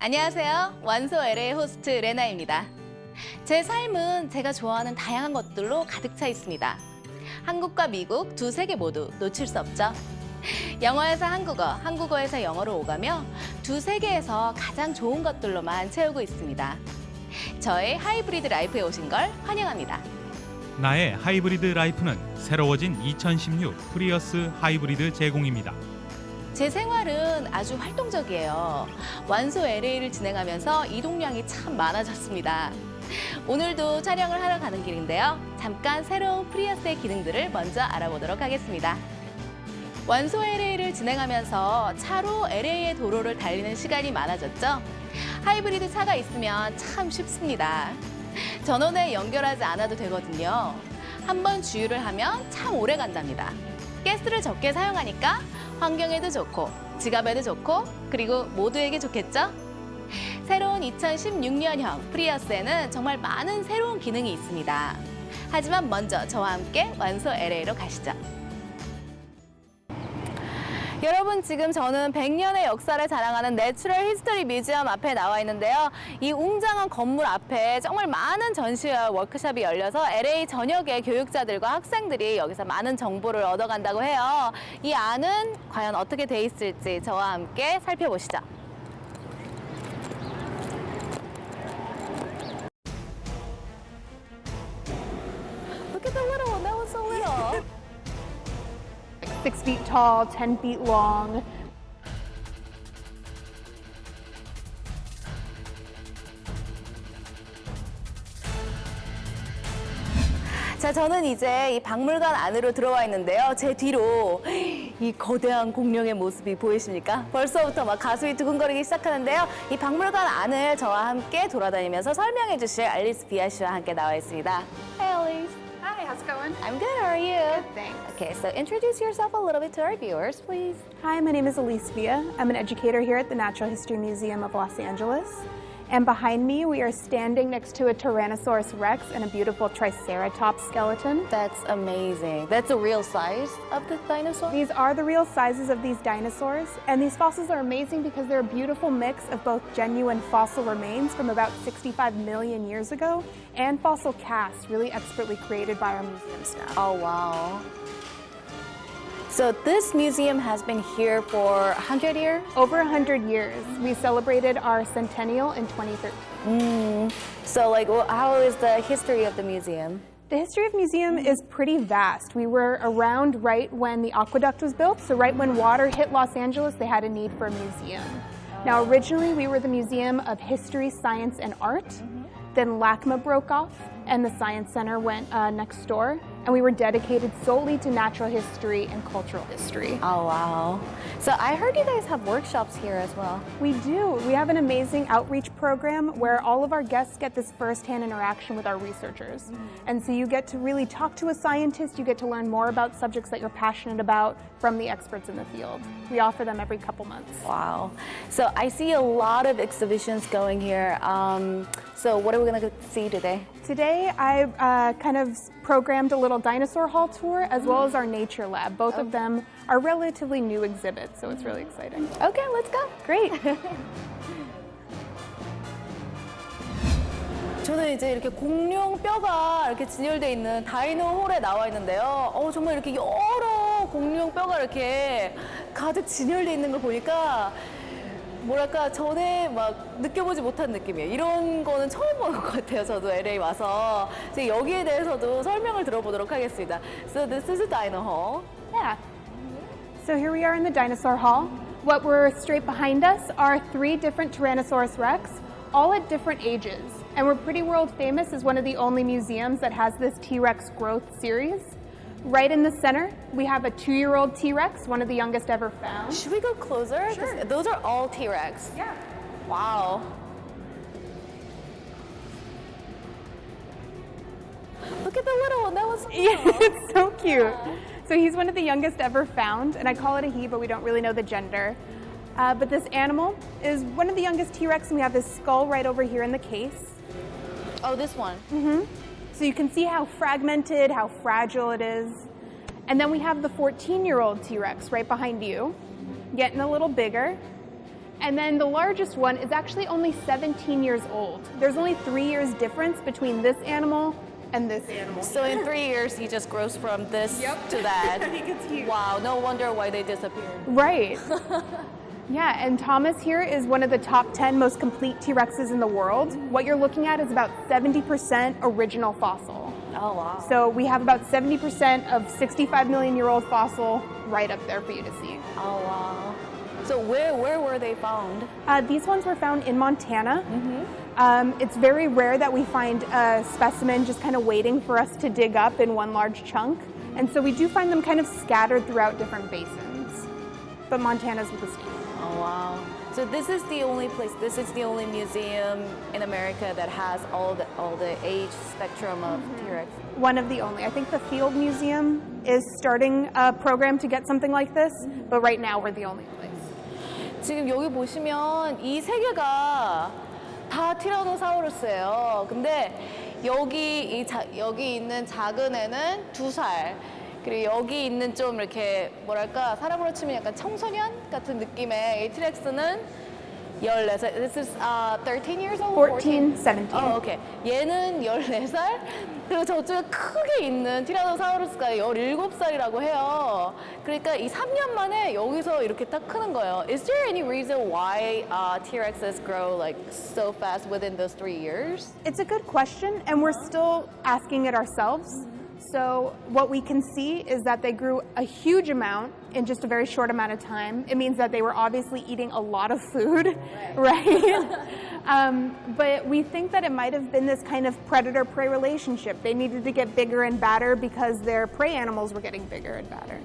안녕하세요. 완소LA 호스트 레나입니다. 제 삶은 제가 좋아하는 다양한 것들로 가득 차 있습니다. 한국과 미국 두 세계 모두 놓칠 수 없죠. 영어에서 한국어, 한국어에서 영어로 오가며 두 세계에서 가장 좋은 것들로만 채우고 있습니다. 저의 하이브리드 라이프에 오신 걸 환영합니다. 나의 하이브리드 라이프는 새로워진 2016 프리어스 하이브리드 제공입니다. 제 생활은 아주 활동적이에요. 완소LA를 진행하면서 이동량이 참 많아졌습니다. 오늘도 촬영을 하러 가는 길인데요. 잠깐 새로운 프리어스의 기능들을 먼저 알아보도록 하겠습니다. 완소LA를 진행하면서 차로 LA의 도로를 달리는 시간이 많아졌죠. 하이브리드 차가 있으면 참 쉽습니다. 전원에 연결하지 않아도 되거든요. 한번 주유를 하면 참 오래 간답니다. 가스를 적게 사용하니까 환경에도 좋고 지갑에도 좋고 그리고 모두에게 좋겠죠? 새로운 2016년형 프리어스에는 정말 많은 새로운 기능이 있습니다. 하지만 먼저 저와 함께 완소LA로 가시죠. 여러분, 지금 저는 100년의 역사를 자랑하는 내추럴 히스토리 뮤지엄 앞에 나와 있는데요. 이 웅장한 건물 앞에 정말 많은 전시와 워크숍이 열려서 LA 전역의 교육자들과 학생들이 여기서 많은 정보를 얻어간다고 해요. 이 안은 과연 어떻게 돼 있을지 저와 함께 살펴보시죠. Look at the little one, that was so little. 6 feet tall, 10 feet long. 자, 저는 이제 이 박물관 안으로 들어와 있는데요. 제 뒤로 이 거대한 공룡의 모습이 보이십니까? 벌써부터 막 가슴이 두근거리기 시작하는데요. 이 박물관 안을 저와 함께 돌아다니면서 설명해 주실 알리스 비아 씨와 함께 나와 있습니다. Hi, Elyse. Hi, how's it going? I'm good. How are you? Good, thanks. Okay, so introduce yourself a little bit to our viewers, please. Hi, my name is Elyse Villa. I'm an educator here at the Natural History Museum of Los Angeles. And behind me, we are standing next to a Tyrannosaurus Rex and a beautiful Triceratops skeleton. That's amazing. That's the real size of the dinosaur? These are the real sizes of these dinosaurs, and these fossils are amazing because they're a beautiful mix of both genuine fossil remains from about 65 million years ago and fossil casts really expertly created by our museum staff. Oh, wow. So this museum has been here for 100 years? Over 100 years. We celebrated our centennial in 2013. So like, how is the history of the museum? The history of the museum is pretty vast. We were around right when the aqueduct was built, so right when water hit Los Angeles, they had a need for a museum. Now, originally, we were the Museum of History, Science, and Art. Then LACMA broke off, and the Science Center went next door, and we were dedicated solely to natural history and cultural history. Oh, wow. So I heard you guys have workshops here as well. We do. We have an amazing outreach program where all of our guests get this first-hand interaction with our researchers. And so you get to really talk to a scientist, you get to learn more about subjects that you're passionate about from the experts in the field. We offer them every couple months. Wow. So I see a lot of exhibitions going here. So what are we going to see today? Today, I kind of programmed a little Dinosaur Hall tour as well as our nature lab. Both of them are relatively new exhibits, so it's really exciting. Okay, let's go. Great. 저는 이제 이렇게 공룡 뼈가 이렇게 진열되어 있는 다이노홀에 나와 있는데요. 정말 이렇게 여러 공룡 뼈가 이렇게 가득 진열되어 있는 걸 보니까 뭐랄까 전에 막 느껴보지 못한 느낌이에요. 이런 거는 처음 보는 것 같아요. 저도 LA 와서 이제 여기에 대해서도 설명을 들어보도록 하겠습니다. So this is a dino hall. Yeah. So here we are in the Dinosaur Hall. What we're straight behind us are 3 different Tyrannosaurus Rex, all at different ages. And we're pretty world famous as one of the only museums that has this T-Rex growth series. Right in the center, we have a 2-year-old T-Rex, one of the youngest ever found. Should we go closer? Sure. Those are all T-Rex. Yeah. Wow. Look at the little one. That was cute. Yeah, it's so cute. So he's one of the youngest ever found, and I call it a he, but we don't really know the gender. But this animal is one of the youngest T-Rex, and we have his skull right over here in the case. Oh, this one. Mm-hmm. So you can see how fragmented, how fragile it is. And then we have the 14-year-old T-Rex right behind you, getting a little bigger. And then the largest one is actually only 17 years old. There's only 3 years difference between this animal and this animal. So in 3 years, he just grows from this to that. He gets huge. Wow, no wonder why they disappeared. Right. Yeah, and Thomas here is one of the top 10 most complete T-Rexes in the world. What you're looking at is about 70% original fossil. Oh, wow. So we have about 70% of 65 million year old fossil right up there for you to see. Oh, wow. So where were they found? These ones were found in Montana. It's very rare that we find a specimen just kind of waiting for us to dig up in one large chunk. And so we do find them kind of scattered throughout different basins. But Montana's with the state. Oh, wow. So this is the only place, this is the only museum in America that has all the age spectrum of T-Rex. One of the only. I think the Field Museum is starting a program to get something like this, but right now we're the only place. 지금 여기 보시면 이 세 개가 다 티라노사우루스예요. 근데 여기 있는 작은 애는 2살. 그리고 여기 있는 좀 이렇게 뭐랄까 사람으로 치면 약간 청소년 같은 느낌의 이 티렉스는 14살. This is 13 years old? 14, 17. 오케이. 얘는 14살. 그리고 저쪽에 크게 있는 티라노사우루스가 17살이라고 해요. 그러니까 이 3년 만에 여기서 이렇게 딱 크는 거예요. Is there any reason why T-Rexes grow like so fast within those 3 years? It's a good question, and we're still asking it ourselves. So what we can see is that they grew a huge amount in just a very short amount of time. It means that they were obviously eating a lot of food, right? But we think that it might have been this kind of predator-prey relationship. They needed to get bigger and badder because their prey animals were getting bigger and badder.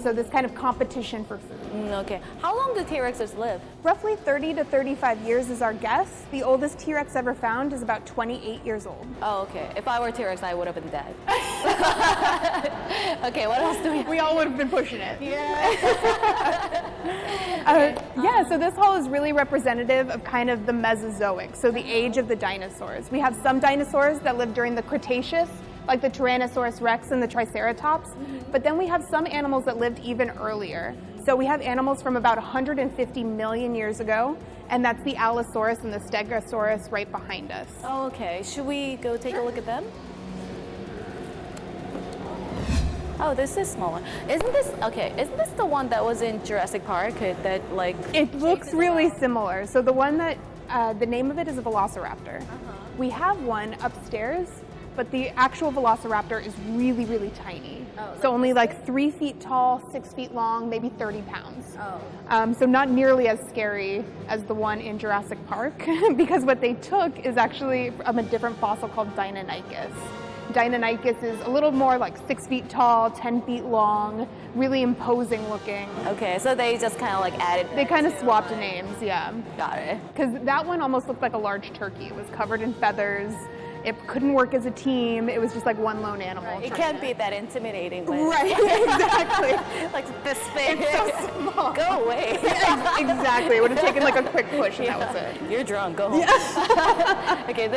So this kind of competition for food. Okay. How long do T-Rexes live? Roughly 30 to 35 years is our guess. The oldest T-Rex ever found is about 28 years old. Oh, okay. If I were T-Rex, I would have been dead. Okay, what else do we have? We all would have been pushing it. Yeah. Yeah, so this hall is really representative of kind of the Mesozoic, so the age of the dinosaurs. We have some dinosaurs that lived during the Cretaceous, like the Tyrannosaurus rex and the Triceratops, but then we have some animals that lived even earlier. So we have animals from about 150 million years ago, and that's the Allosaurus and the Stegosaurus right behind us. Oh, okay. Should we go take a look at them? Oh, this is smaller. Isn't this the one that was in Jurassic Park that like... It looks really similar. So the one that, the name of it is a Velociraptor. We have one upstairs, but the actual Velociraptor is really, really tiny. So only like 3 feet tall, 6 feet long, maybe 30 pounds. So not nearly as scary as the one in Jurassic Park, because what they took is actually from a different fossil called Deinonychus. Deinonychus is a little more like 6 feet tall, 10 feet long, really imposing looking. Okay, so they just kind of like added... They kind of swapped names, yeah. Got it. Because that one almost looked like a large turkey. It was covered in feathers. It couldn't work as a team. It was just like one lone animal. It can't be that intimidating. Right, exactly. Like this big. It's so small. Go away. Exactly. It would have taken like a quick push and that was it. You're drunk. Go home. Okay,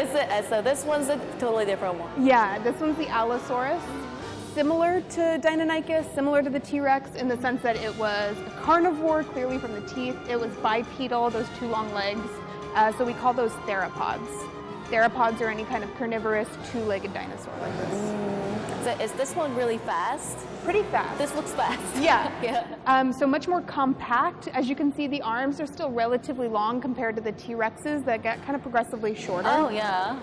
so this one's a totally different one. Yeah, this one's the Allosaurus. Similar to Deinonychus, similar to the T-Rex in the sense that it was a carnivore, clearly from the teeth. It was bipedal, those 2 long legs. So we call those theropods. Theropods are any kind of carnivorous 2-legged dinosaur like this. So is this one really fast? Pretty fast. This looks fast. Yeah. Yeah. So much more compact. As you can see, the arms are still relatively long compared to the T-Rexes that get kind of progressively shorter. Oh, yeah.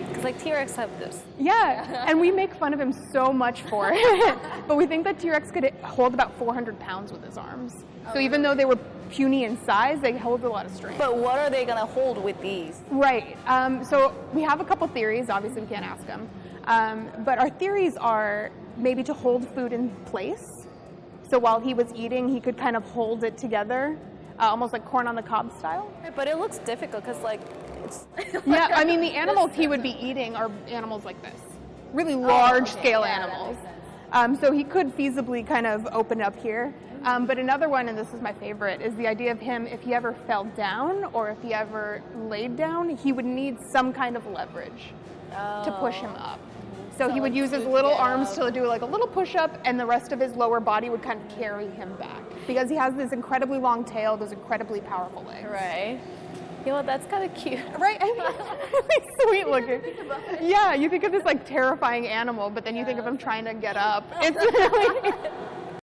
Because like T-Rex have this. Yeah, and we make fun of him so much for it. But we think that T-Rex could hold about 400 pounds with his arms. So even though they were puny in size, they hold a lot of strength. But what are they going to hold with these? Right. So we have a couple theories. Obviously, we can't ask them. But our theories are maybe to hold food in place. So while he was eating, he could kind of hold it together, almost like corn on the cob style. But it looks difficult because like it's... Yeah, I mean, the animals he would be eating are animals like this. Really large-scale animals. So he could feasibly kind of open it up here. But another one, and this is my favorite, is the idea of him, if he ever fell down or if he ever laid down, he would need some kind of leverage to push him up. So he would use his little arms to do like a little push-up, and the rest of his lower body would kind of carry him back. Because he has this incredibly long tail, those incredibly powerful legs. Right. You know, that's kind of cute. Right? I mean, really sweet looking. Yeah, you think of this like terrifying animal, but then you think of him trying to get up. It's really...